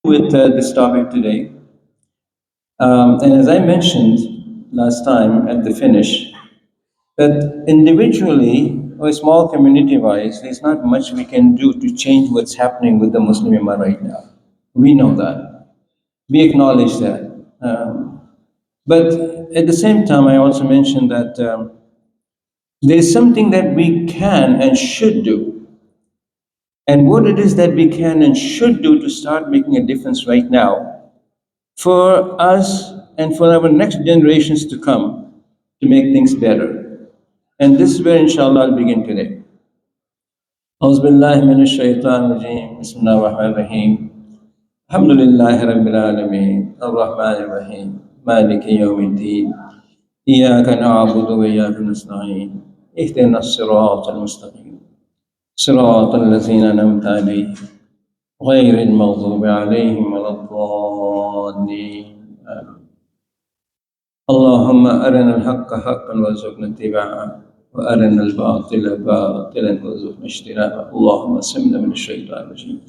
with this topic today. And as I mentioned last time at the finish, that individually or small community wise, there's not much we can do to change what's happening with the Muslim Ummah right now. We know that. We acknowledge that. But at the same time, I also mentioned that there is something that we can and should do. And what it is that we can and should do to start making a difference right now for us and for our next generations to come to make things better. And this is where inshallah I'll begin today. أعوذ بالله من الشيطان الرجيم بسم الله الرحمن الرحيم الحمد لله رب العالمين الرحمن الرحيم مالك يوم الدين إياك نعبد وإياك نستعين اهدنا الصراط المستقيم صراط الذين أنعمت عليهم غير المغضوب عليهم ولا الضالين اللهم أرنا الحق حقا وارزقنا اتباعه وأرنا الباطل باطلا وارزقنا اجتنابه اللهم سمنا من الشيطان الرجيم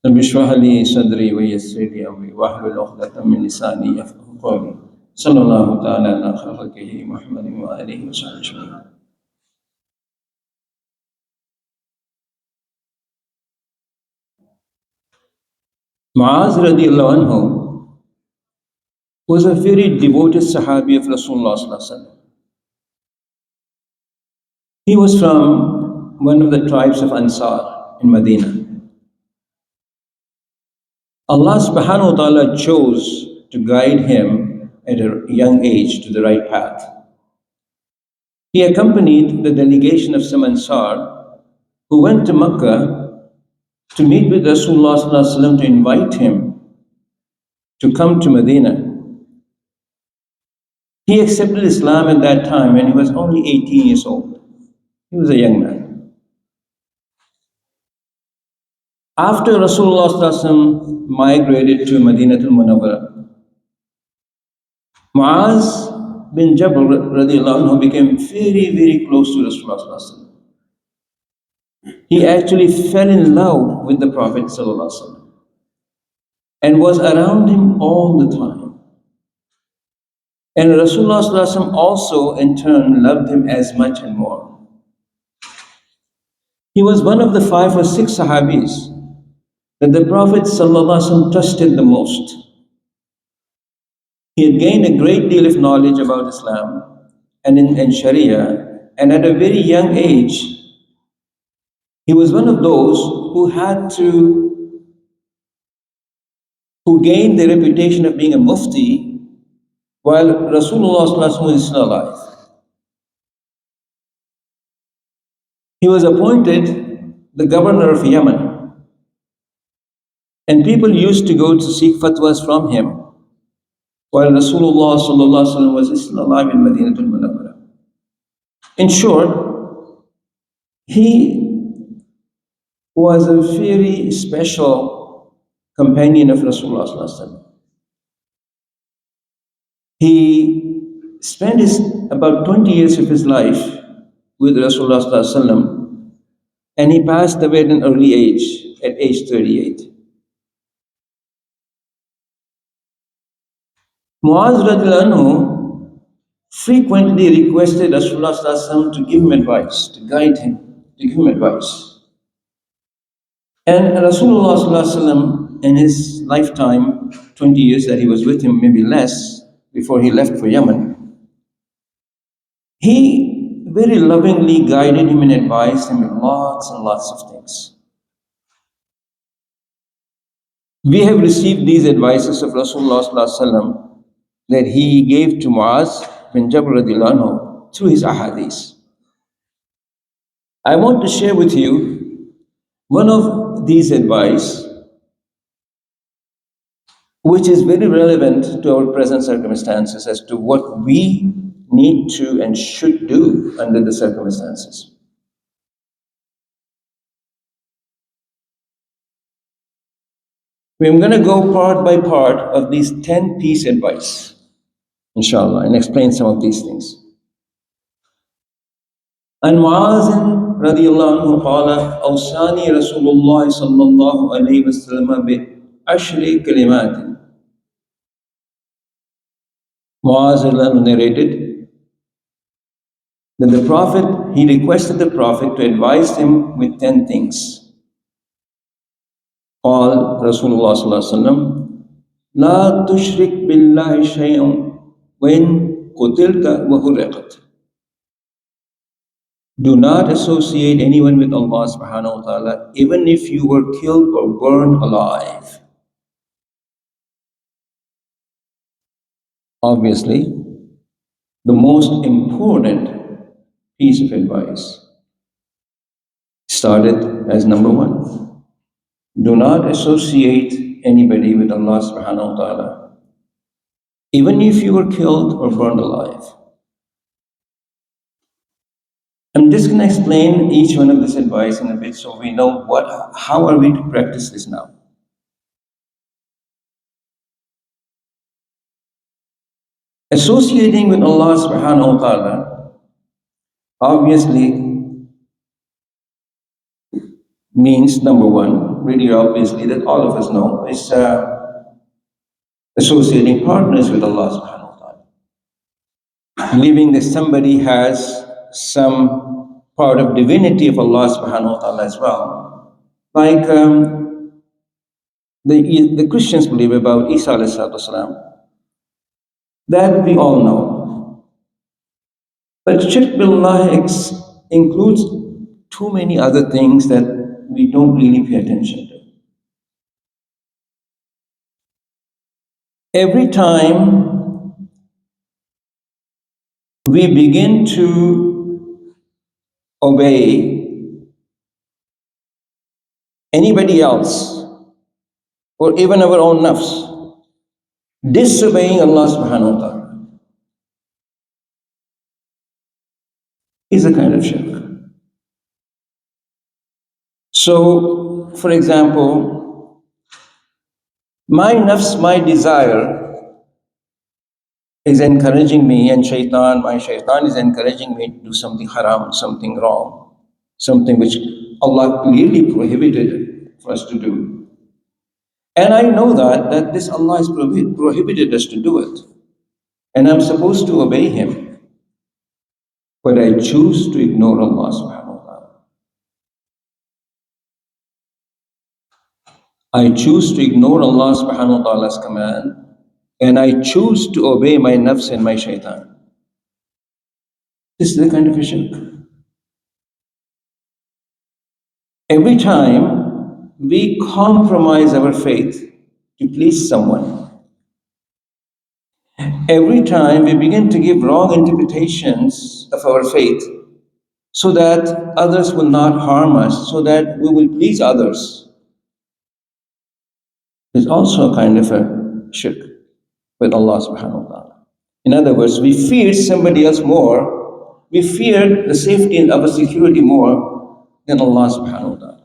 رب اشرح لي صدري ويسر لي أمري واحلل عقدة من لساني يفقهوا قولي صلى الله تعالى على خلقه محمد وآله وصحبه أجمعين. Muaz radiallahu anhu was a very devoted Sahabi of Rasulullah sallallahu alaihi wasallam. He was from one of the tribes of Ansar in Medina. Allah subhanahu wa ta'ala chose to guide him at a young age to the right path. He accompanied the delegation of some Ansar who went to Makkah to meet with Rasulullah sallallahu alaihi wasallam to invite him to come to Medina. He accepted Islam at that time when he was only 18 years old. He was a young man. After Rasulullah sallallahu alaihi wasallam migrated to Madinatul Munawwara, Muaz bin Jabal radiallahu anhu became very, very close to Rasulullah sallallahu alaihi wasallam. He actually fell in love with the Prophet sallallahu alaihi wasallam and was around him all the time. And Rasulullah sallallahu alaihi wasallam also in turn loved him as much and more. He was one of the 5 or 6 Sahabis that the Prophet ﷺ trusted the most. He had gained a great deal of knowledge about Islam and Sharia, and at a very young age, he was one of those who gained the reputation of being a mufti while Rasulullah ﷺ was still alive. He was appointed the governor of Yemen, and people used to go to seek fatwas from him while Rasulullah ﷺ was still alive in Madinatul Munawwara. In short, he was a very special companion of Rasulullah ﷺ. He spent about 20 years of his life with Rasulullah ﷺ, and he passed away at an early age, at age 38. Muaz radiallahu anhu frequently requested Rasulullah ﷺ to give him advice, to guide him, to give him advice. And Rasulullah ﷺ in his lifetime, 20 years that he was with him, maybe less, before he left for Yemen, he very lovingly guided him and advised him in lots and lots of things. We have received these advices of Rasulullah ﷺ that he gave to Muaz bin Jabal radiallahu anhu through his ahadith. I want to share with you one of these advice which is very relevant to our present circumstances as to what we need to and should do under the circumstances. We're going to go part by part of these 10-piece advice, inshallah, and explain some of these things. عن معاذ رضي الله عنه قال أوصاني رسول الله صلى الله عليه وسلم عشر كلمات. Muaz narrated that the Prophet, he requested the Prophet to advise him with 10 things. قال رسول الله صلى الله عليه وسلم لا تشرك بالله شيئا وإن قتلت وحرقت. Do not associate anyone with Allah subhanahu wa ta'ala, even if you were killed or burned alive. Obviously, the most important piece of advice started as number one. Do not associate anybody with Allah subhanahu wa ta'ala, even if you were killed or burned alive. I'm just going to explain each one of this advice in a bit so we know how are we to practice this now. Associating with Allah subhanahu wa ta'ala, obviously, means number one, really obviously, that all of us know, is associating partners with Allah subhanahu wa ta'ala. Believing that somebody has some part of divinity of Allah subhanahu wa ta'ala as well. Like the Christians believe about Isa alayhi salatu wasalam. That we all know. But shirk billah includes too many other things that we don't really pay attention to. Every time we begin to obey anybody else, or even our own nafs, disobeying Allah subhanahu wa ta'ala is a kind of shirk. So, for example, my nafs, my desire is encouraging me, and my shaitan is encouraging me to do something haram, something wrong, something which Allah clearly prohibited for us to do. And I know that this Allah has prohibited us to do it. And I'm supposed to obey Him. But I choose to ignore Allah subhanahu wa ta'ala. I choose to ignore Allah subhanahu wa ta'ala's command, and I choose to obey my nafs and my shaitan. This is the kind of a shirk. Every time we compromise our faith to please someone, every time we begin to give wrong interpretations of our faith so that others will not harm us, so that we will please others, is also a kind of a shirk with Allah subhanahu wa ta'ala. In other words, we fear somebody else more, we fear the safety and our security more than Allah subhanahu wa ta'ala.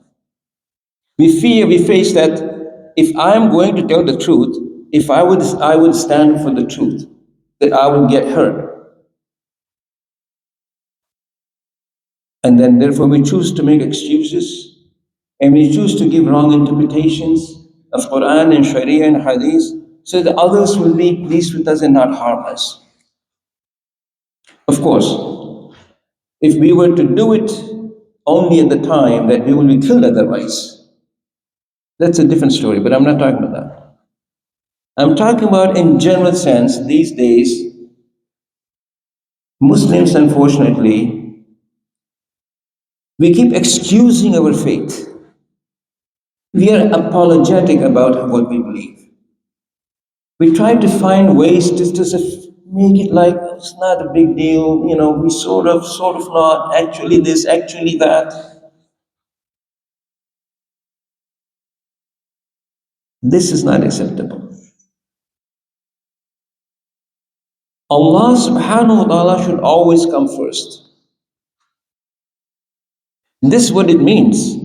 We face that if I'm going to tell the truth, if I would stand for the truth, that I would get hurt. And then therefore we choose to make excuses, and we choose to give wrong interpretations of Quran and Sharia and Hadith so that others will be pleased with us and not harm us. Of course, if we were to do it only at the time that we will be killed otherwise, that's a different story, but I'm not talking about that. I'm talking about in general sense, these days, Muslims, unfortunately, we keep excusing our faith. We are apologetic about what we believe. We try to find ways to just make it like it's not a big deal, we sort of not, actually this, actually that. This is not acceptable. Allah subhanahu wa ta'ala should always come first. This is what it means.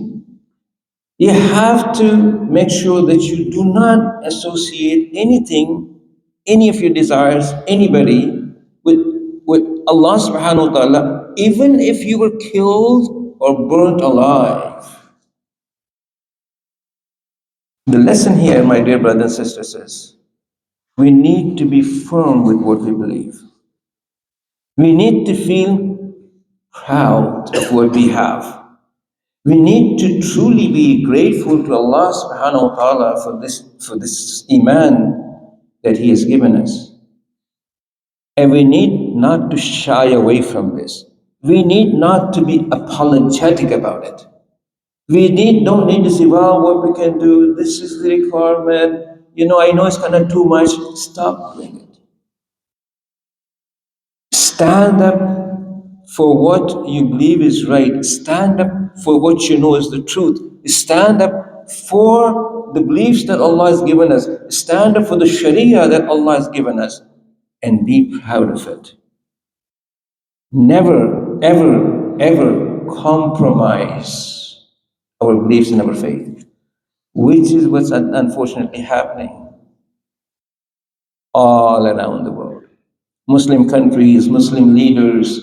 You have to make sure that you do not associate anything, any of your desires, anybody, with Allah subhanahu wa ta'ala, even if you were killed or burnt alive. The lesson here, my dear brothers and sisters, is we need to be firm with what we believe. We need to feel proud of what we have. We need to truly be grateful to Allah subhanahu wa ta'ala for this iman that He has given us. And we need not to shy away from this. We need not to be apologetic about it. Don't need to say, well, what we can do, this is the requirement. I know it's kind of too much. Stop doing it. Stand up for what you believe is right. Stand up for what you know is the truth. Stand up for the beliefs that Allah has given us. Stand up for the Sharia that Allah has given us. And be proud of it. Never, ever, ever compromise our beliefs in our faith, which is what's unfortunately happening all around the world. Muslim countries, Muslim leaders,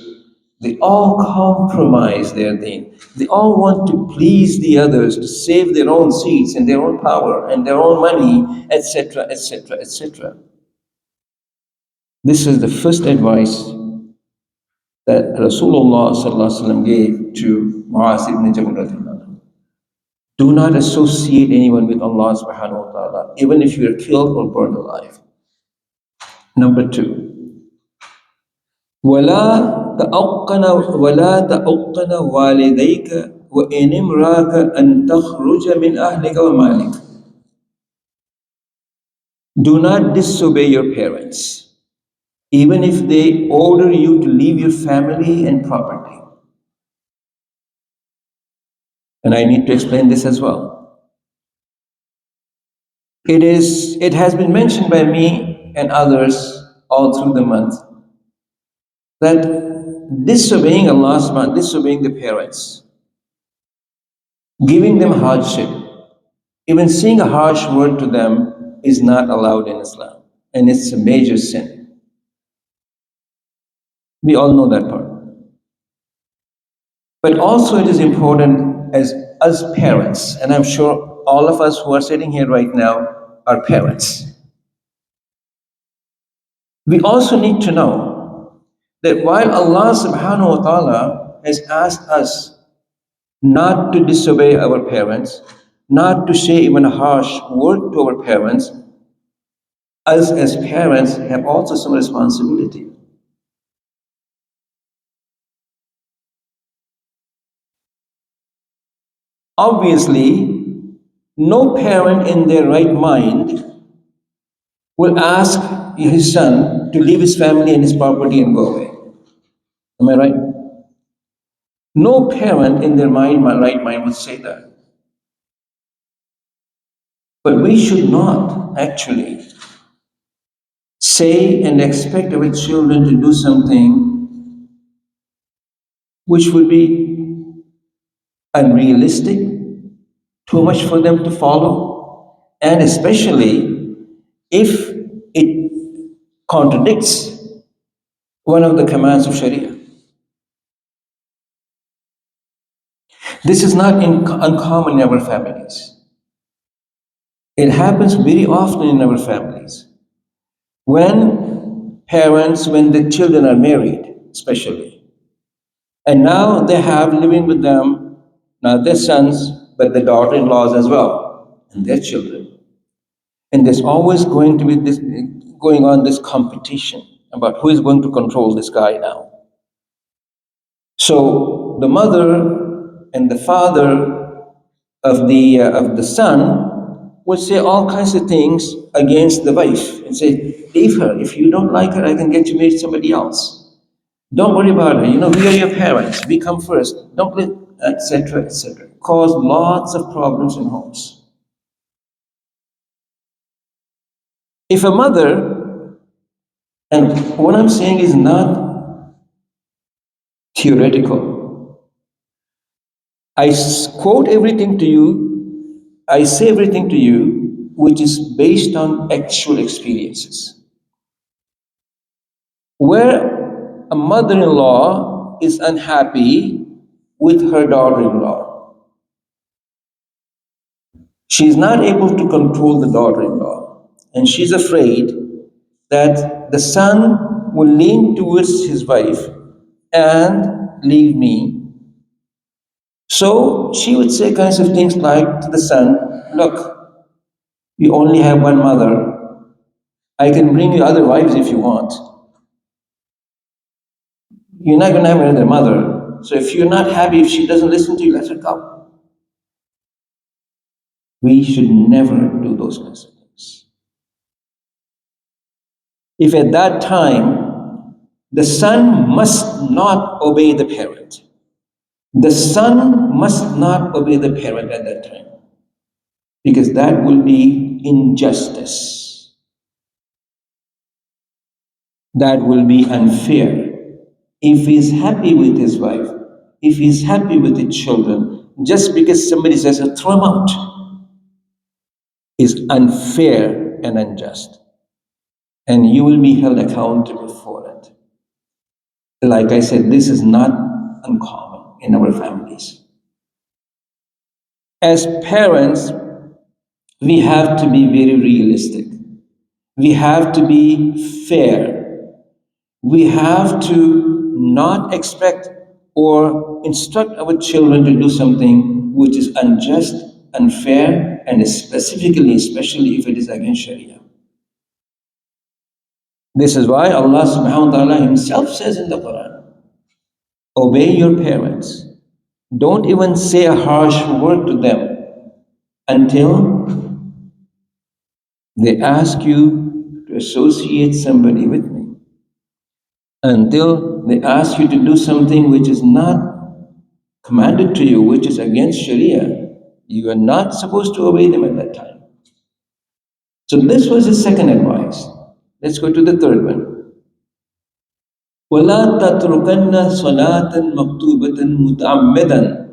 they all compromise their deen. They all want to please the others, to save their own seats and their own power and their own money, etc., etc., etc. This is the first advice that Rasulullah ﷺ gave to Muaz ibn Jabal. Do not associate anyone with Allah subhanahu wa ta'ala, even if you are killed or burned alive. Number two, ولا تأقن والديك وإن امراك أن تخرج من أهلك ومالك. Do not disobey your parents, even if they order you to leave your family and property. And I need to explain this as well. It has been mentioned by me and others all through the month that disobeying Allah, disobeying the parents, giving them hardship, even saying a harsh word to them is not allowed in Islam. And it's a major sin. We all know that part. But also it is important as parents, and I'm sure all of us who are sitting here right now are parents. We also need to know that while Allah subhanahu wa ta'ala has asked us not to disobey our parents, not to say even a harsh word to our parents, us as parents have also some responsibility. Obviously, no parent in their right mind will ask his son to leave his family and his property and go away. Am I right? No parent in their right mind would say that. But we should not actually say and expect our children to do something which would be unrealistic, too much for them to follow, and especially if it contradicts one of the commands of Sharia. This is not uncommon in our families. It happens very often in our families. When the children are married, especially, and now they have living with them, not their sons, but the daughter-in-laws as well, and their children. And there's always going to be this competition about who is going to control this guy now. So the mother and the father of the son would say all kinds of things against the wife and say, leave her. If you don't like her, I can get you married to somebody else. Don't worry about her. We are your parents. We come first. Don't let, etc., etc. Cause lots of problems in homes. If a mother, and what I'm saying is not theoretical, I quote everything to you, I say everything to you, which is based on actual experiences. Where a mother-in-law is unhappy with her daughter-in-law, She's not able to control the daughter in law, and she's afraid that the son will lean towards his wife and leave me. So she would say kinds of things like to the son, look, you only have one mother. I can bring you other wives if you want. You're not going to have another mother. So if you're not happy, if she doesn't listen to you, let her go. We should never do those kinds of things. If at that time the son must not obey the parent, the son must not obey the parent at that time, because that will be injustice. That will be unfair. If he's happy with his wife, if he's happy with the children, just because somebody says, throw him out, is unfair and unjust. And you will be held accountable for it. Like I said, this is not uncommon in our families. As parents, we have to be very realistic. We have to be fair. We have to not expect or instruct our children to do something which is unjust, unfair, and especially if it is against Sharia. This is why Allah subhanahu wa ta'ala himself says in the Quran, obey your parents. Don't even say a harsh word to them until they ask you to associate somebody with me. Until they ask you to do something which is not commanded to you, which is against Sharia. You are not supposed to obey them at that time. So this was his second advice. Let's go to the third one. وَلَا تَتْرُكَنَّ صَلَاةً مَكْتُوبَةً مُتَعَمِّدًا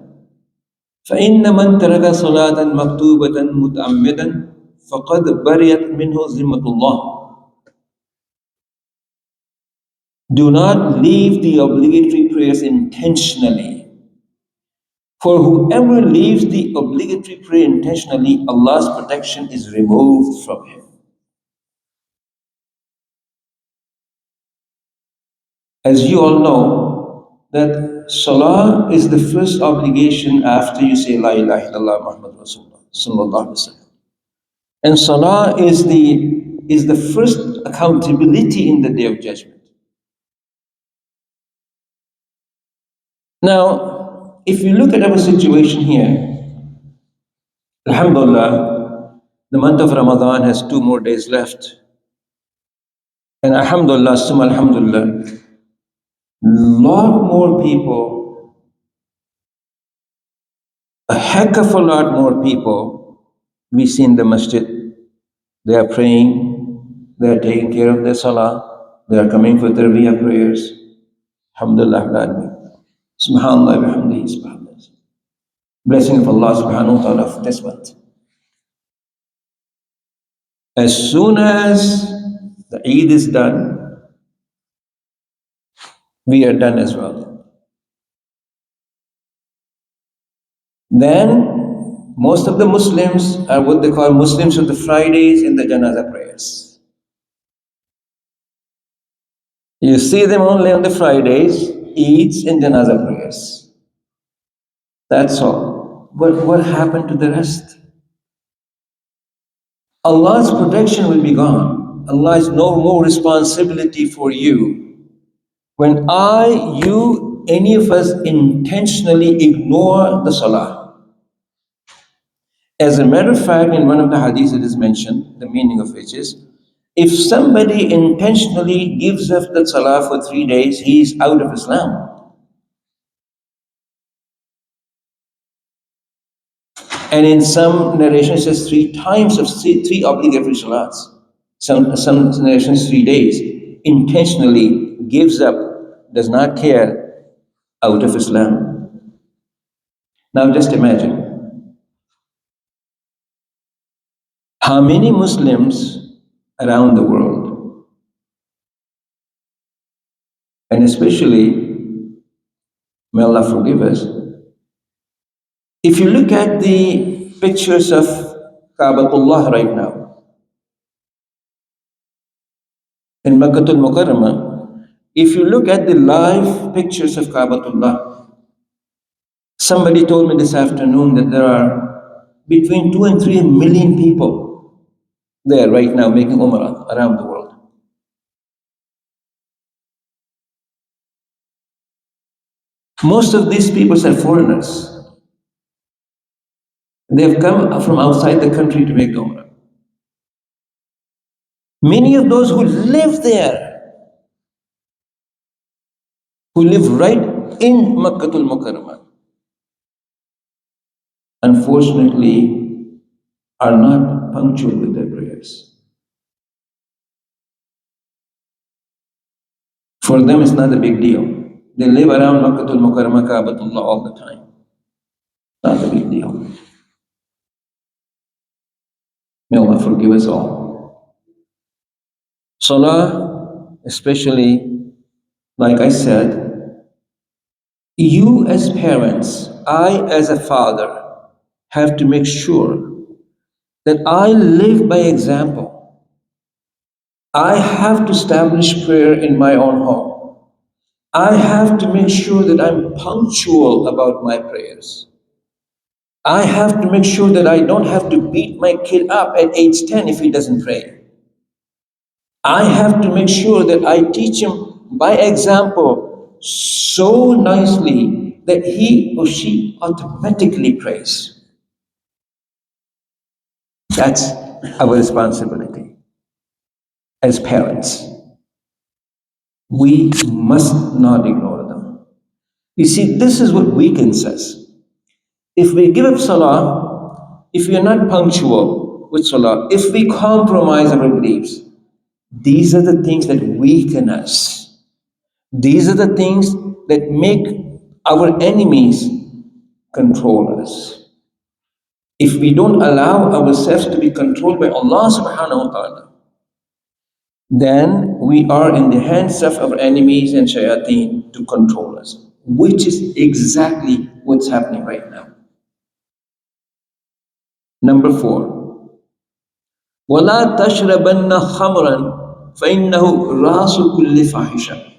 فإن من ترك صلاة مكتوبة متعمدا فقد برئت منه ذمة الله. Do not leave the obligatory prayers intentionally. For whoever leaves the obligatory prayer intentionally, Allah's protection is removed from him. As you all know, that Salah is the first obligation after you say La ilaha illallah Muhammad Rasulullah sallallahu alaihi wasallam. And Salah is the first accountability in the Day of Judgment. Now, if you look at our situation here, Alhamdulillah, the month of Ramadan has 2 more days left. And Alhamdulillah, summa Alhamdulillah, lot more people, a heck of a lot more people we see in the masjid. They are praying, they are taking care of their salah, they are coming for tarbiyah prayers. Alhamdulillah, subhanallah, bihamdihi, subhanallah. Blessing of Allah subhanahu wa ta'ala for this month. As soon as the Eid is done, we are done as well. Then, most of the Muslims are what they call Muslims of the Fridays in the Janazah prayers. You see them only on the Fridays, Eids and Janazah prayers. That's all. But what happened to the rest? Allah's protection will be gone. Allah has no more responsibility for you. When you, any of us intentionally ignore the Salah. As a matter of fact, in one of the hadiths it is mentioned, the meaning of which is, if somebody intentionally gives up the Salah for 3 days, he is out of Islam. And in some narrations, it says 3 times of 3 obligatory salats. Some narrations 3 days. Intentionally gives up, does not care, out of Islam. Now just imagine how many Muslims around the world, and especially, may Allah forgive us, if you look at the pictures of Kaabatullah right now. In Makkatul Mukarramah, if you look at the live pictures of Kaabatullah, somebody told me this afternoon that there are between 2 and 3 million people there right now making Umrah around the world. Most of these people are foreigners. They have come from outside the country to make the Umrah. Many of those who live there, who live right in Makkatul Mukarramah, unfortunately are not punctual with their prayers. For them, it's not a big deal. They live around Makkatul Mukarramah, Kaabatullah all the time. Not a big deal. May Allah forgive us all. Salah, especially, like I said, you as parents, I as a father, have to make sure that I live by example. I have to establish prayer in my own home. I have to make sure that I'm punctual about my prayers. I have to make sure that I don't have to beat my kid up at age 10 if he doesn't pray. I have to make sure that I teach him by example so nicely that he or she automatically prays. That's our responsibility as parents. We must not ignore them. You see, this is what weakens us. If we give up salah, if we are not punctual with salah, if we compromise our beliefs, these are the things that weaken us. These are the things that make our enemies control us. If we don't allow ourselves to be controlled by Allah subhanahu wa ta'ala, then we are in the hands of our enemies and shayateen to control us, which is exactly what's happening right now. Number 4, وَلَا تَشْرَبَنَّ خَمْرًا فَإِنَّهُ رَاسُ كُلِّ فَاحِشَةٍ.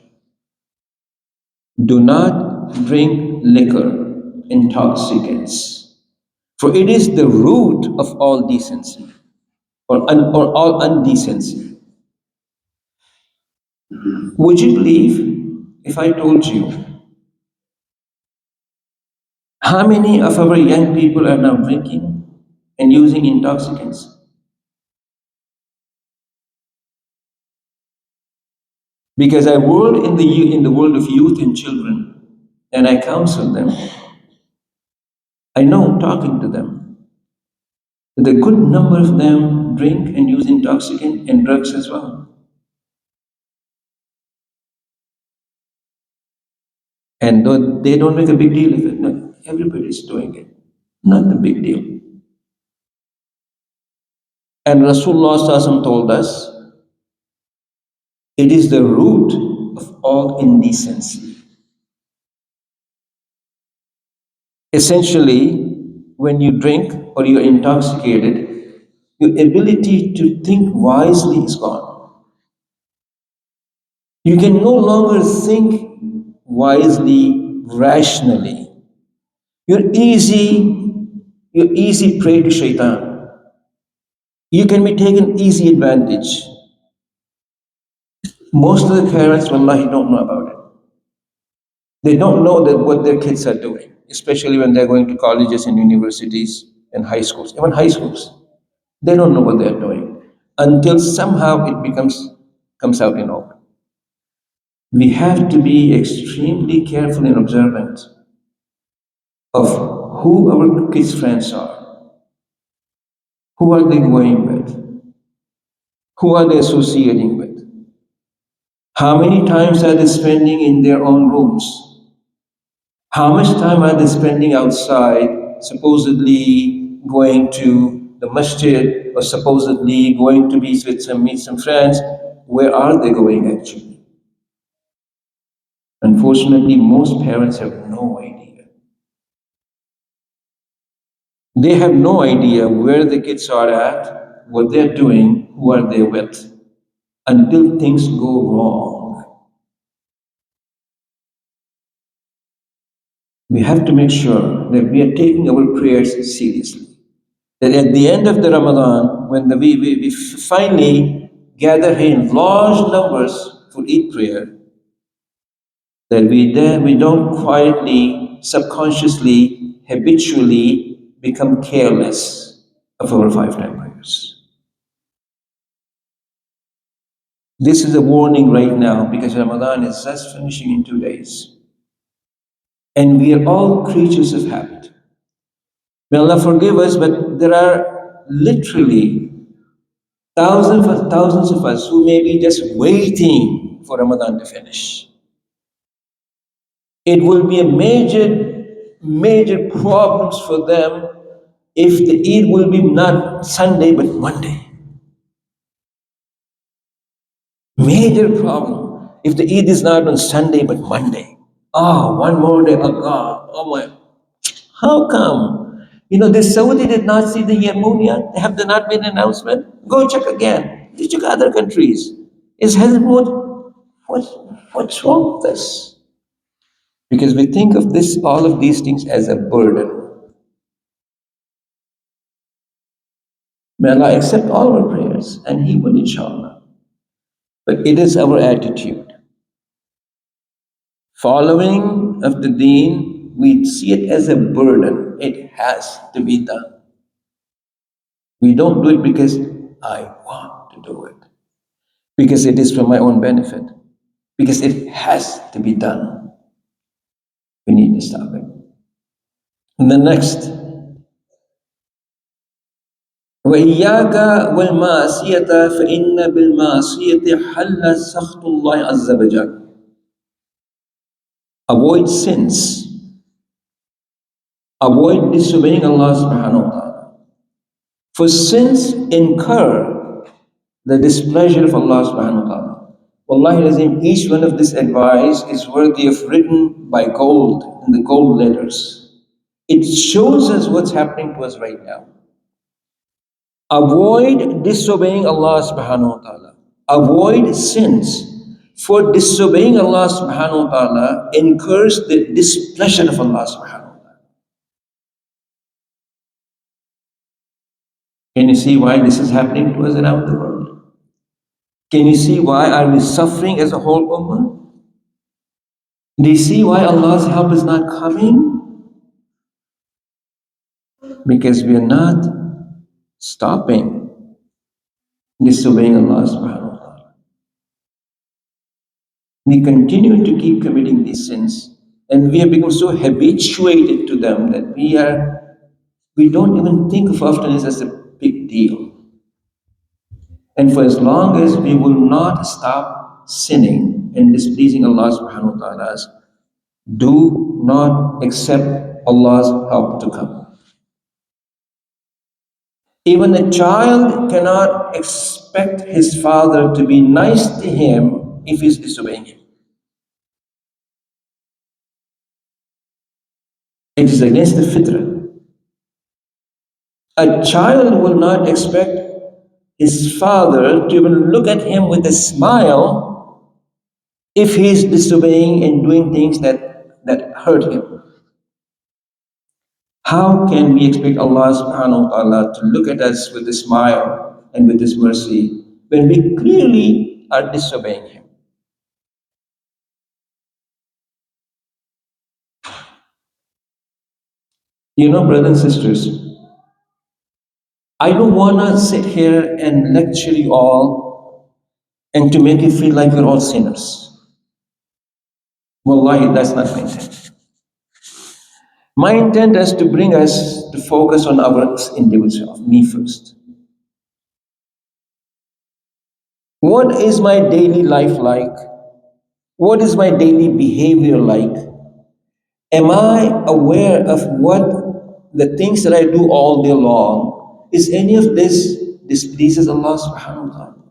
Do not drink liquor, intoxicants, for it is the root of all decency, or all undecency. Would you believe if I told you how many of our young people are now drinking and using intoxicants? Because I work in the world of youth and children, and I counsel them. I know, talking to them, that a good number of them drink and use intoxicant and drugs as well. And though they don't make a big deal of it, no, everybody's doing it. Not a big deal. And Rasulullah SAW told us, it is the root of all indecency. Essentially, when you drink or you're intoxicated, your ability to think wisely is gone. You can no longer think wisely, rationally. You're easy prey to shaitan. You can be taken easy advantage. Most of the parents, wallahi, don't know about it. They don't know that what their kids are doing, especially when they're going to colleges and universities and high schools, even high schools. They don't know what they're doing until somehow it comes out in open. We have to be extremely careful and observant of who our kids' friends are. Who are they going with? Who are they associating with? How many times are they spending in their own rooms? How much time are they spending outside, supposedly going to the masjid or supposedly going to be with meet some friends? Where are they going actually? Unfortunately, most parents have no idea. They have no idea where the kids are at, what they're doing, who are they with, until things go wrong. We have to make sure that we are taking our prayers seriously. That at the end of the Ramadan, when we finally gather here in large numbers for Eid prayer, that we don't quietly, subconsciously, habitually become careless of our five-time prayers. This is a warning right now because Ramadan is just finishing in 2 days. And we are all creatures of habit. May Allah forgive us, but there are literally thousands of us who may be just waiting for Ramadan to finish. It will be a major problems for them if the Eid will be not Sunday but Monday. Major problem if the Eid is not on Sunday but Monday. Ah, one more day, Allah. Oh my, how come? You know, this Saudi did not see the moon yet. They have not made an announcement. Go check again. You check other countries. Is hasn't moved? What's what's wrong with this? Because we think of this, all of these things as a burden. May Allah accept all our prayers, and He will, inshallah. But it is our attitude. Following of the deen, we see it as a burden. It has to be done. We don't do it because I want to do it, because it is for my own benefit, because it has to be done. We need to stop it. And the next, وإياك والمعصية فإن بالمعصية حل سخط الله عز وجل. Avoid sins. Avoid disobeying Allah subhanahu wa ta'ala. For sins incur the displeasure of Allah subhanahu wa ta'ala. Wallahi lazim, each one of this advice is worthy of written by gold in the gold letters. It shows us what's happening to us right now. Avoid disobeying Allah subhanahu wa ta'ala. Avoid sins. For disobeying Allah subhanahu wa ta'ala incurs the displeasure of Allah subhanahu wa ta'ala. Can you see why this is happening to us around the world? Can you see why are we suffering as a whole ummah? Do you see why Allah's help is not coming? Because we are not stopping disobeying Allah subhanahu wa ta'ala. We continue to keep committing these sins, and we have become so habituated to them that we don't even think of often as a big deal. And for as long as we will not stop sinning and displeasing Allah subhanahu wa ta'ala, do not accept Allah's help to come. Even a child cannot expect his father to be nice to him if he's disobeying him. It is against the fitrah. A child will not expect his father to even look at him with a smile if he is disobeying and doing things that hurt him. How can we expect Allah subhanahu wa ta'ala to look at us with a smile and with His mercy when we clearly are disobeying Him? You know, brothers and sisters, I don't want to sit here and lecture you all and to make you feel like you're all sinners. Wallahi, that's not my intent. My intent is to bring us to focus on our individual, me first. What is my daily life like? What is my daily behavior like? Am I aware of what the things that I do all day long? Is any of this displeases Allah subhanahu wa ta'ala?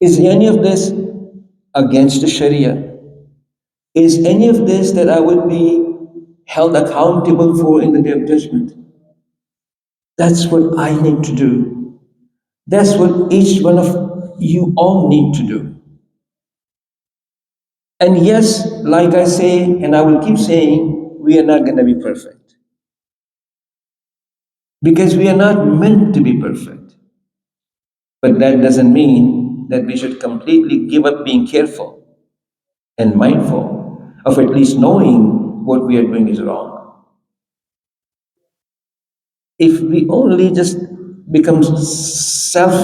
Is any of this against the Sharia? Is any of this that I would be held accountable for in the day of judgment? That's what I need to do. That's what each one of you all need to do. And yes, like I say, and I will keep saying, we are not going to be perfect because we are not meant to be perfect. But that doesn't mean that we should completely give up being careful and mindful of at least knowing what we are doing is wrong. If we only just become self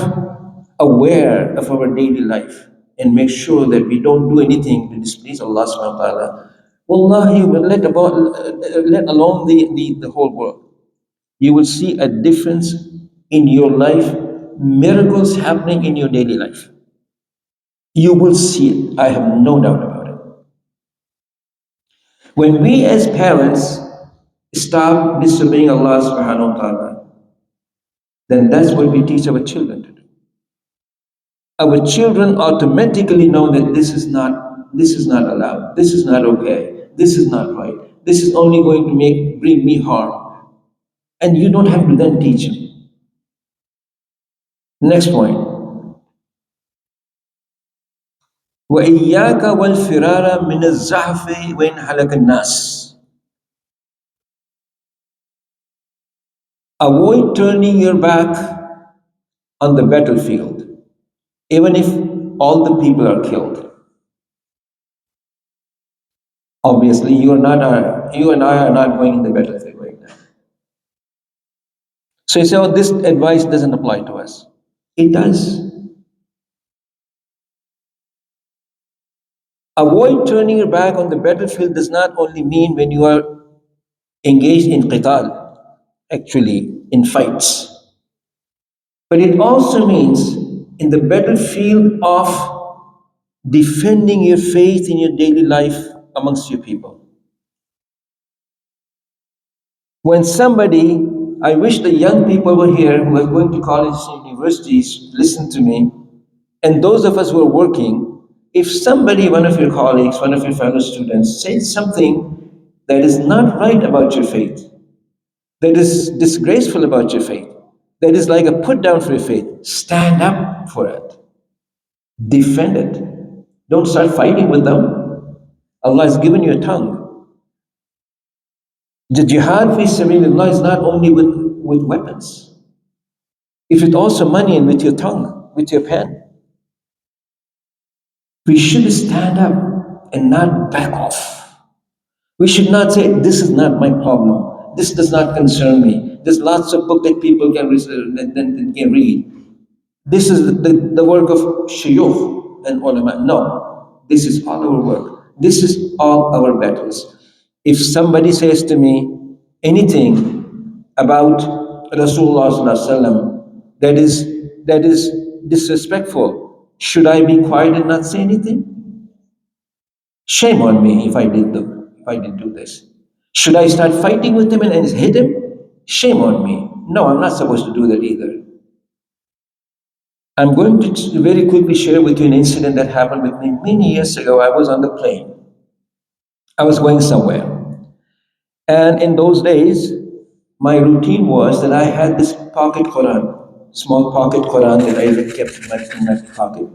aware of our daily life and make sure that we don't do anything to displease Allah subhanahu wa ta'ala, wallahi, let alone the whole world. You will see a difference in your life, miracles happening in your daily life. You will see it. I have no doubt about it. When we as parents stop disobeying Allah subhanahu wa ta'ala, then that's what we teach our children to do. Our children automatically know that this is not allowed, this is not okay, this is not right, this is only going to bring me harm. And you don't have to then teach them. Next point. وَإِيَّاكَ وَالْفِرَارَ مِنَ الزَّحْفِ وَإِنْ هَلَكَ النَّاسِ. Avoid turning your back on the battlefield, even if all the people are killed. Obviously, you and I are not going in the battlefield right now. So you say, oh, this advice doesn't apply to us. It does. Avoid turning your back on the battlefield does not only mean when you are engaged in qital, actually in fights, but it also means in the battlefield of defending your faith in your daily life amongst your people. When somebody, I wish the young people were here who are going to colleges and universities, listen to me, and those of us who are working, if somebody, one of your colleagues, one of your fellow students, says something that is not right about your faith, that is disgraceful about your faith, that is like a put down for your faith, stand up for it. Defend it. Don't start fighting with them. Allah has given you a tongue. The jihad fi sabilillah is not only with weapons. If it's also money and with your tongue, with your pen. We should stand up and not back off. We should not say, this is not my problem. This does not concern me. There's lots of books that people can read. This is the work of shuyukh and ulama. No, this is all our work. This is all our battles. If somebody says to me anything about Rasulullah sallallahu alaihi wasallam that is disrespectful, should I be quiet and not say anything? Shame on me if I did do this. Should I start fighting with him and hit him? Shame on me. No, I'm not supposed to do that either. I'm going to very quickly share with you an incident that happened with me many years ago. I was on the plane. I was going somewhere. And in those days, my routine was that I had this pocket Quran, small pocket Quran that I kept in my pocket.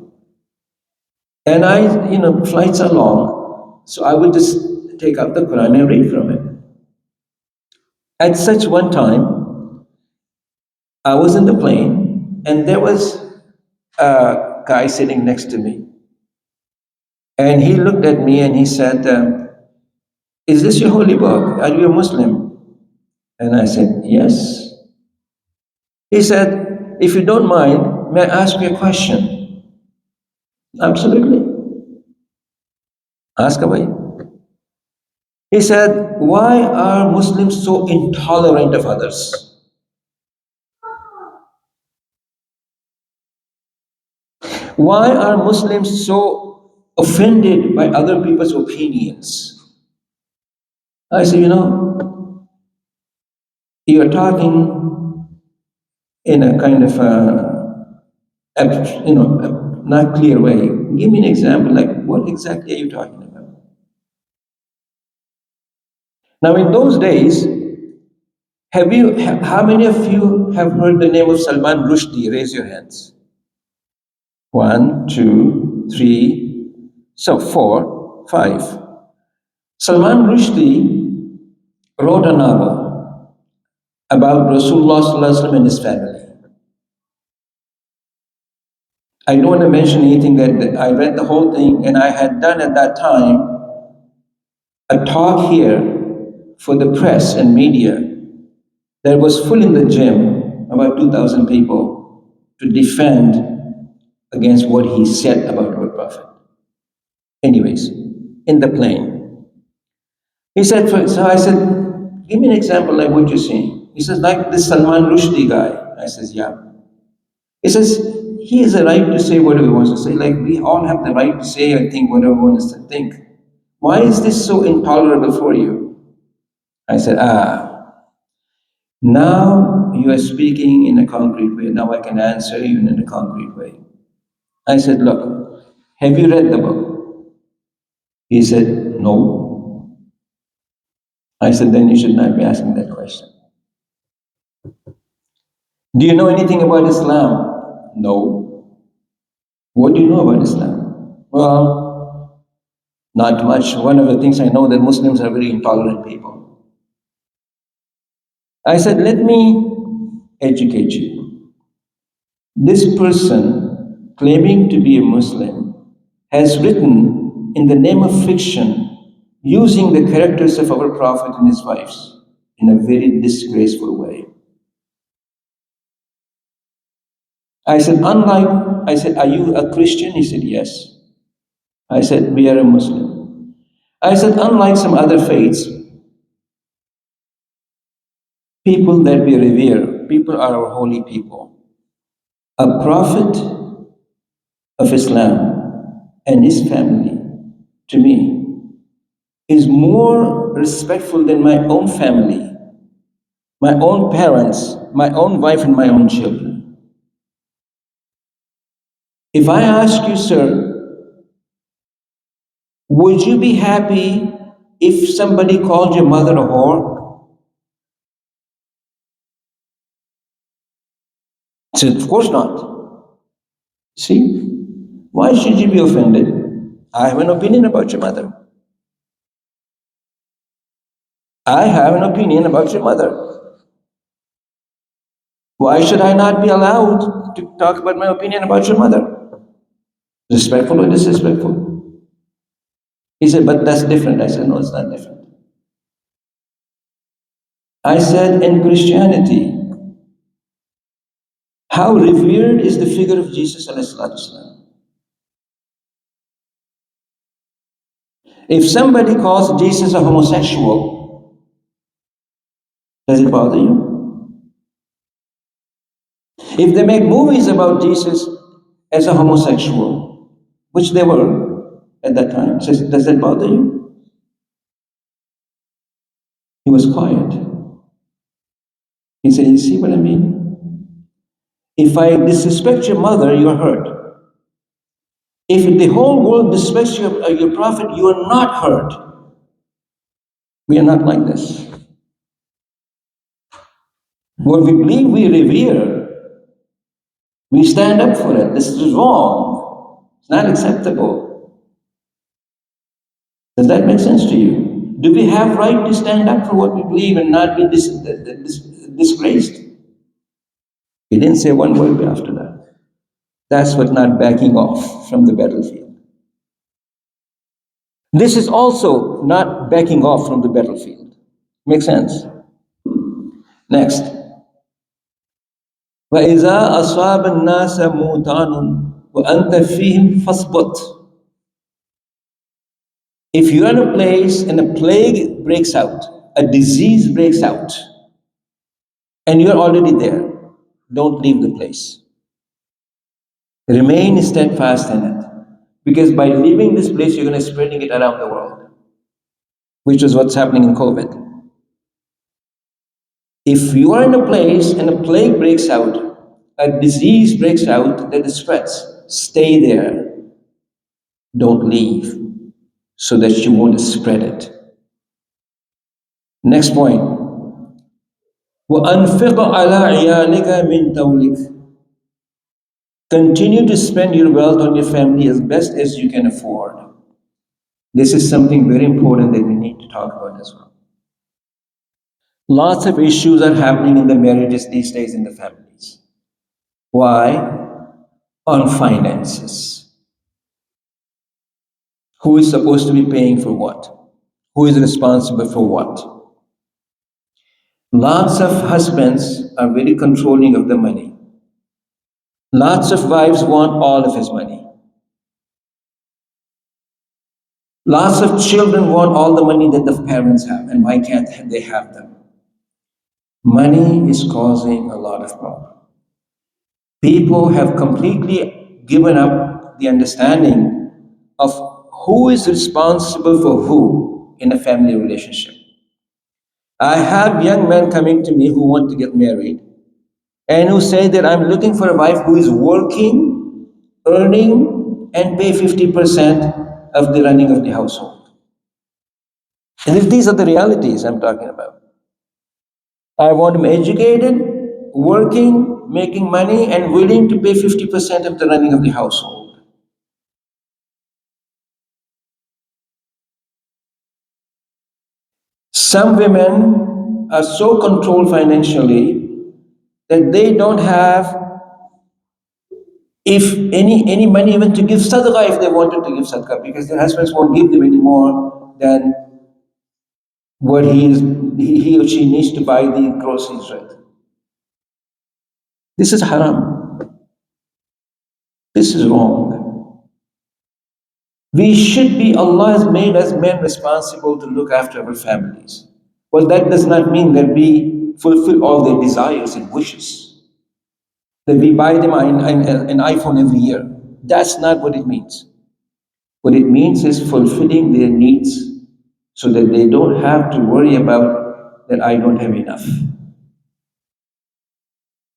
And flights are long, so I would just take out the Quran and read from it. At such one time, I was in the plane, and there was a guy sitting next to me. And he looked at me and he said, is this your holy book? Are you a Muslim? And I said, yes. He said, if you don't mind, may I ask you a question? Absolutely. Ask away. He said, why are Muslims so intolerant of others? Why are Muslims so offended by other people's opinions? I said, you're talking in a kind of a not clear way. Give me an example, like what exactly are you talking about? Now, in those days, How many of you have heard the name of Salman Rushdie? Raise your hands. One, two, three, so four, five. Salman Rushdie wrote a novel about Rasulullah Sallallahu Alaihi Wasallam and his family. I don't want to mention anything that I read the whole thing, and I had done at that time a talk here for the press and media that was full in the gym, about 2,000 people, to defend against what he said about our Prophet. Anyways, in the plane, he said, so I said, give me an example like what you're saying. He says, like this Salman Rushdie guy. I says, yeah. He says, he has a right to say whatever he wants to say. Like we all have the right to say, I think, whatever we want to think. Why is this so intolerable for you? I said, now you are speaking in a concrete way. Now I can answer you in a concrete way. I said, look, have you read the book? He said, no. I said, then you should not be asking that question. Do you know anything about Islam? No. What do you know about Islam? Well, not much. One of the things I know that Muslims are very intolerant people. I said, let me educate you. This person claiming to be a Muslim has written in the name of fiction using the characters of our Prophet and his wives in a very disgraceful way. I said, are you a Christian? He said, yes. I said, we are a Muslim. I said, unlike some other faiths, people that we revere, people are our holy people. A prophet of Islam and his family, to me, is more respectful than my own family, my own parents, my own wife, and my own children. If I ask you, sir, would you be happy if somebody called your mother a whore? I said, of course not. See, why should you be offended? I have an opinion about your mother. I have an opinion about your mother. Why should I not be allowed to talk about my opinion about your mother? Respectful or disrespectful? He said, but that's different. I said, no, it's not different. I said, in Christianity, how revered is the figure of Jesus ﷺ? If somebody calls Jesus a homosexual, does it bother you? If they make movies about Jesus as a homosexual, which they were at that time, does that bother you? He was quiet. He said, you see what I mean? If I disrespect your mother, you are hurt. If the whole world disrespects your prophet, you are not hurt. We are not like this. What we believe we revere, we stand up for it. This is wrong. It's not acceptable. Does that make sense to you? Do we have right to stand up for what we believe and not be disgraced? He didn't say one word after that. That's what not backing off from the battlefield. This is also not backing off from the battlefield. Makes sense? Next. وَإِذَا أَصَابَ النَّاسَ مُوتَانٌ وَأَنْتَ فِيهِمْ فَاصْبُتْ. If you're in a place and a plague breaks out, a disease breaks out, and you're already there, don't leave the place. Remain steadfast in it. Because by leaving this place, you're going to spreading it around the world, which is what's happening in COVID. If you are in a place and a plague breaks out, a disease breaks out that spreads, stay there. Don't leave so that you won't spread it. Next point. وَأَنْفِقْ عَلَىٰ عِيَالِكَ مِنْ تَوْلِكَ. Continue to spend your wealth on your family as best as you can afford. This is something very important that we need to talk about as well. Lots of issues are happening in the marriages these days in the families. Why? On finances. Who is supposed to be paying for what? Who is responsible for what? Lots of husbands are very controlling of the money. Lots of wives want all of his money. Lots of children want all the money that the parents have, and why can't they have them? Money is causing a lot of problems. People have completely given up the understanding of who is responsible for who in a family relationship. I have young men coming to me who want to get married and who say that I'm looking for a wife who is working, earning, and pay 50% of the running of the household. And if these are the realities I'm talking about, I want him educated, working, making money, and willing to pay 50% of the running of the household. Some women are so controlled financially that they don't have, if any money even to give sadaqah if they wanted to give sadaqah, because their husbands won't give them any more than what he or she needs to buy the groceries with. This is haram. This is wrong. We should be, Allah has made us men responsible to look after our families. Well, that does not mean that we fulfill all their desires and wishes, that we buy them an iPhone every year. That's not what it means. What it means is fulfilling their needs so that they don't have to worry about that I don't have enough.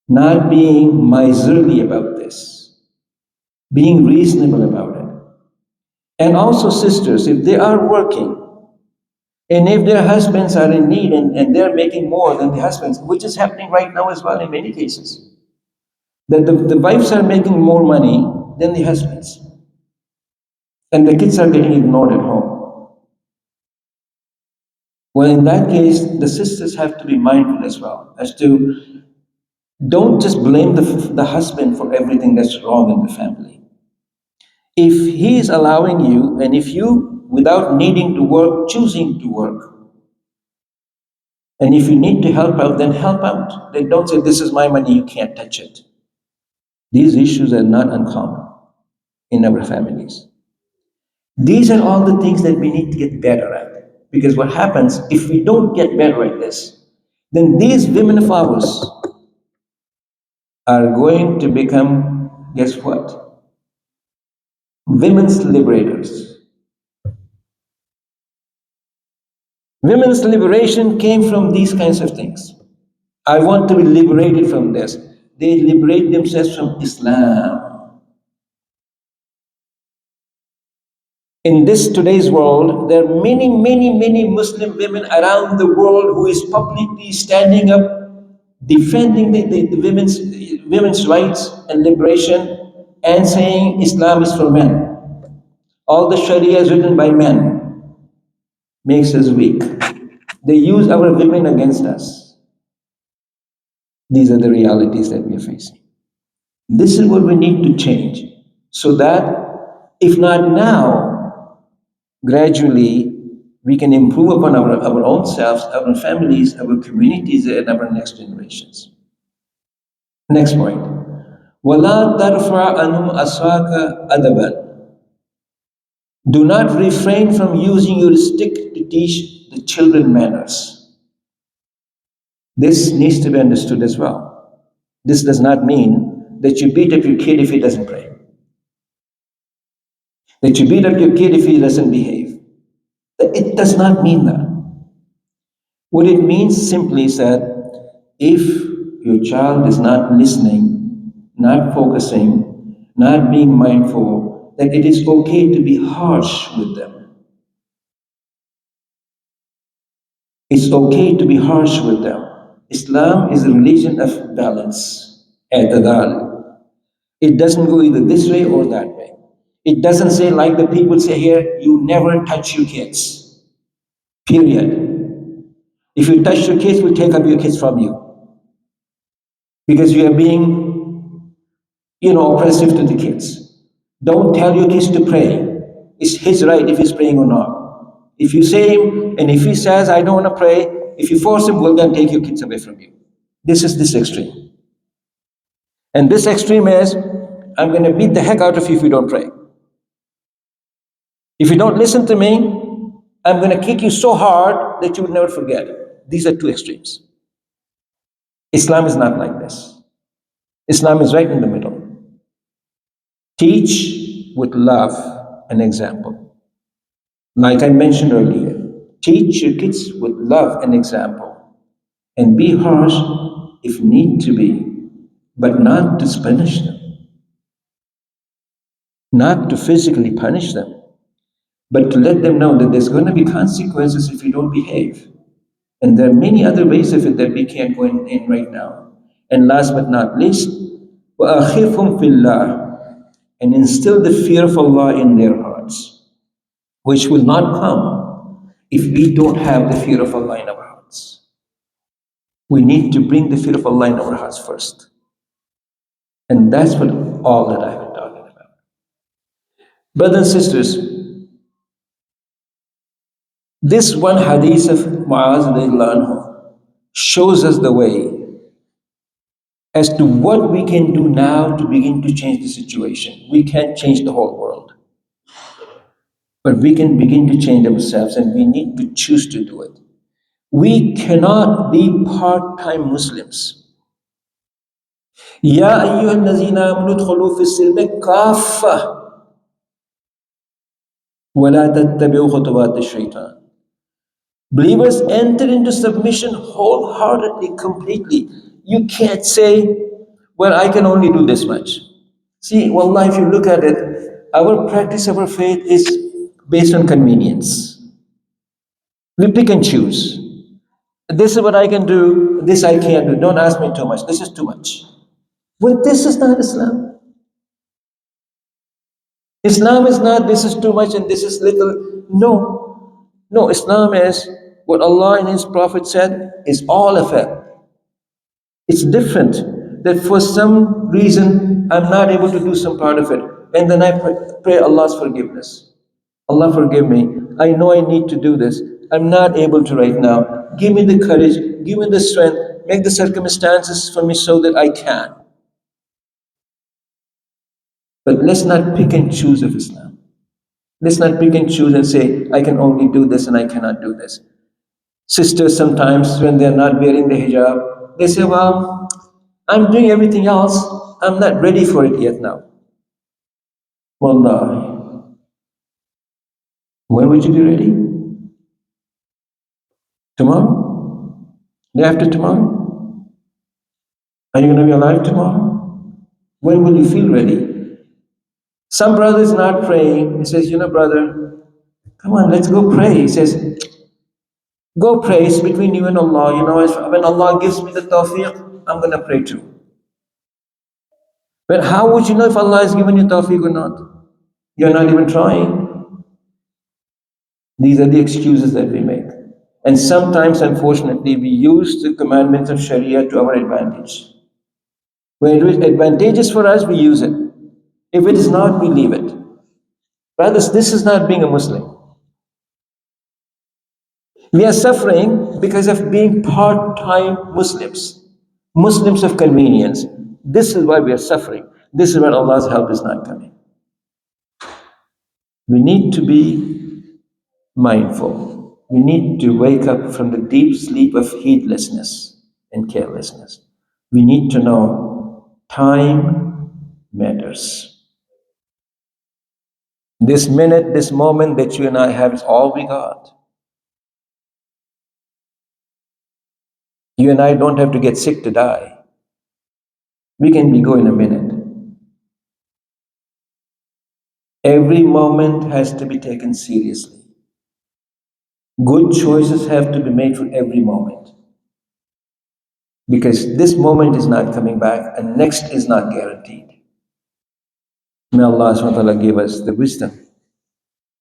Not being miserly about this, being reasonable about it. And also, sisters, if they are working and if their husbands are in need and they're making more than the husbands, which is happening right now as well in many cases, that the wives are making more money than the husbands, and the kids are getting ignored at home. Well, in that case, the sisters have to be mindful as well, as to don't just blame the husband for everything that's wrong in the family. If he is allowing you, and if you, without needing to work, choosing to work, and if you need to help out, then help out. Then don't say, this is my money, you can't touch it. These issues are not uncommon in our families. These are all the things that we need to get better at. Because what happens, if we don't get better at this, then these women of ours are going to become, guess what? Women's liberators. Women's liberation came from these kinds of things. I want to be liberated from this. They liberate themselves from Islam. In this today's world, there are many Muslim women around the world who is publicly standing up, defending the women's rights and liberation, and saying Islam is for men. All the Sharia is written by men, makes us weak. They use our women against us. These are the realities that we are facing. This is what we need to change, so that, if not now, gradually we can improve upon our own selves, our families, our communities, and our next generations. Next point. وَلَا تَرْفَعْ عَنْهُمْ أَصْوَاكَ أَدَبًا. Do not refrain from using your stick to teach the children manners. This needs to be understood as well. This does not mean that you beat up your kid if he doesn't pray, that you beat up your kid if he doesn't behave. It does not mean that. What it means simply is that if your child is not listening, not focusing, not being mindful, then it is okay to be harsh with them. It's okay to be harsh with them. Islam is a religion of balance, i'tidal. It doesn't go either this way or that way. It doesn't say, like the people say here, you never touch your kids. Period. If you touch your kids, we'll take up your kids from you because you are being, oppressive to the kids. Don't tell your kids to pray. It's his right if he's praying or not. If you say him, and if he says, I don't want to pray, if you force him, we'll then take your kids away from you. This is this extreme. And this extreme is, I'm going to beat the heck out of you if you don't pray. If you don't listen to me, I'm going to kick you so hard that you will never forget. These are two extremes. Islam is not like this. Islam is right in the middle. Teach with love and example. Like I mentioned earlier, teach your kids with love and example. And be harsh if need to be, but not to punish them. Not to physically punish them, but to let them know that there's going to be consequences if you don't behave. And there are many other ways of it that we can't go in right now. And last but not least, وَأَخِفْهُمْ فِي اللَّهِ, and instill the fear of Allah in their hearts, which will not come if we don't have the fear of Allah in our hearts. We need to bring the fear of Allah in our hearts first. And that's what all that I've been talking about. Brothers and sisters, this one hadith of Muaz shows us the way as to what we can do now to begin to change the situation. We can't change the whole world, but we can begin to change ourselves, and we need to choose to do it. We cannot be part-time Muslims. Ya ayyuhal lazina amanu udkhulu fis silmi kaffa wa la tattabi'u khutuwat ash-shaytan. Believers enter into submission wholeheartedly, completely. You can't say, well, I can only do this much. See, wallah, if you look at it, our practice of our faith is based on convenience. We pick and choose. This is what I can do, this I can't do. Don't ask me too much. This is too much. Well, this is not Islam. Islam is not this is too much and this is little. No. No, Islam is what Allah and His Prophet said is all of it. It's different that for some reason I'm not able to do some part of it. And then I pray Allah's forgiveness. Allah forgive me. I know I need to do this. I'm not able to right now. Give me the courage, give me the strength, make the circumstances for me so that I can. But let's not pick and choose of Islam. Let's not pick and choose and say, I can only do this and I cannot do this. Sisters sometimes, when they're not wearing the hijab, they say, well, I'm doing everything else. I'm not ready for it yet now. Wallahi. When would you be ready? Tomorrow? Day after tomorrow? Are you going to be alive tomorrow? When will you feel ready? Some brother is not praying. He says, brother, come on, let's go pray. He says, go pray. It's between you and Allah. When Allah gives me the tawfiq, I'm going to pray too. But how would you know if Allah has given you tawfiq or not? You're not even trying. These are the excuses that we make. And sometimes, unfortunately, we use the commandments of Sharia to our advantage. When it is advantageous for us, we use it. If it is not, we leave it. Brothers, this is not being a Muslim. We are suffering because of being part-time Muslims, Muslims of convenience. This is why we are suffering. This is when Allah's help is not coming. We need to be mindful. We need to wake up from the deep sleep of heedlessness and carelessness. We need to know time matters. This minute, this moment that you and I have is all we got. You and I don't have to get sick to die. We can be going a minute. Every moment has to be taken seriously. Good choices have to be made for every moment. because this moment is not coming back and next is not guaranteed. May Allah subhanahu wa ta'ala give us the wisdom.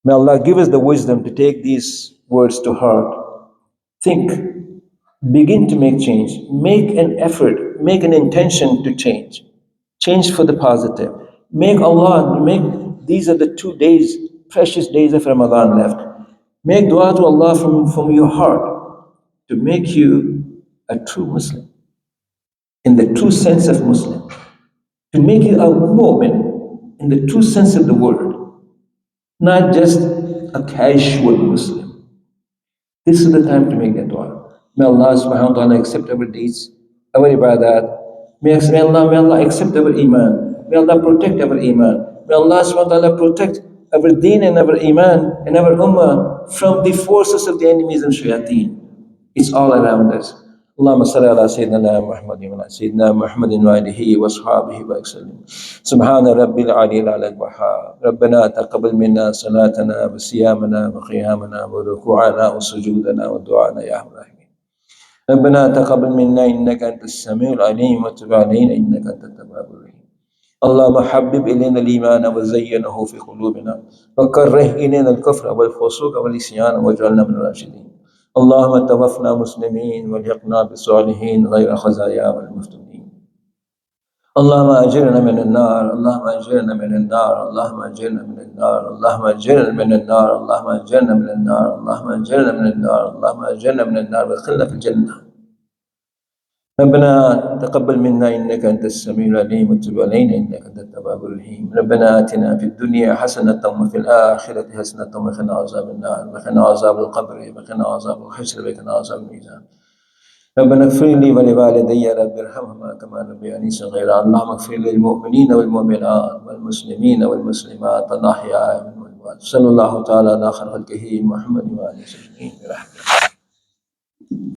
May Allah give us the wisdom to take these words to heart. Think, begin to make change, make an effort, make an intention to change. Change for the positive. Make these are the 2 days, precious days of Ramadan left. Make dua to Allah from your heart to make you a true Muslim, in the true sense of Muslim, to make you a mu'min in the true sense of the word, not just a casual Muslim. This is the time to make that dua. May Allah subhanahu wa ta'ala accept our deeds, our ibadat. May Allah accept our iman. May Allah protect our iman. May Allah subhanahu wa ta'ala protect our deen and our iman and our ummah from the forces of the enemies and shayateen. It's all around us. اللهم صل على سيدنا محمد وعلى سيدنا محمد وآله وأصحابه وسلم. سبحان ربي العلي الأعلى الوهاب. ربنا تقبل منا صلاتنا وصيامنا وقيامنا وركوعنا وسجودنا ودعانا يا أرحم الراحمين. ربنا تقبل منا إنك أنت السميع العليم وتب علينا إنك أنت التواب الرحيم. اللهم حبب إلينا الإيمان وزينه في قلوبنا وكره إلينا الكفر والفسوق والعصيان واجعلنا من الراشدين. اللهم توفنا مسلمين والحقنا بالصالحين غير خزايا والمفتونين. اللهم أجرنا من النار، اللهم أجرنا من النار، اللهم أجرنا من النار، اللهم أجرنا من النار، اللهم أجرنا من النار، اللهم أجرنا من النار، اللهم أجرنا من النار وادخلنا في الجنة. ربنا تقبل منا إنك أنت السميع العليم وتب علينا إنك أنت التواب الرحيم. ربنا آتنا في الدنيا حسنة وفي الآخرة حسنة وقنا عذاب النار وقنا عذاب القبر وقنا عذاب الحشر وقنا عذاب الميزان. ربنا اغفر لي ولوالدي رب ارحمهما كما ربياني صغيرا. اللهم اغفر للمؤمنين والمؤمنات والمسلمين والمسلمات الأحياء منهم والأموات. صلى الله تعالى على خير خلقه محمد وآله وصحبه برحمته.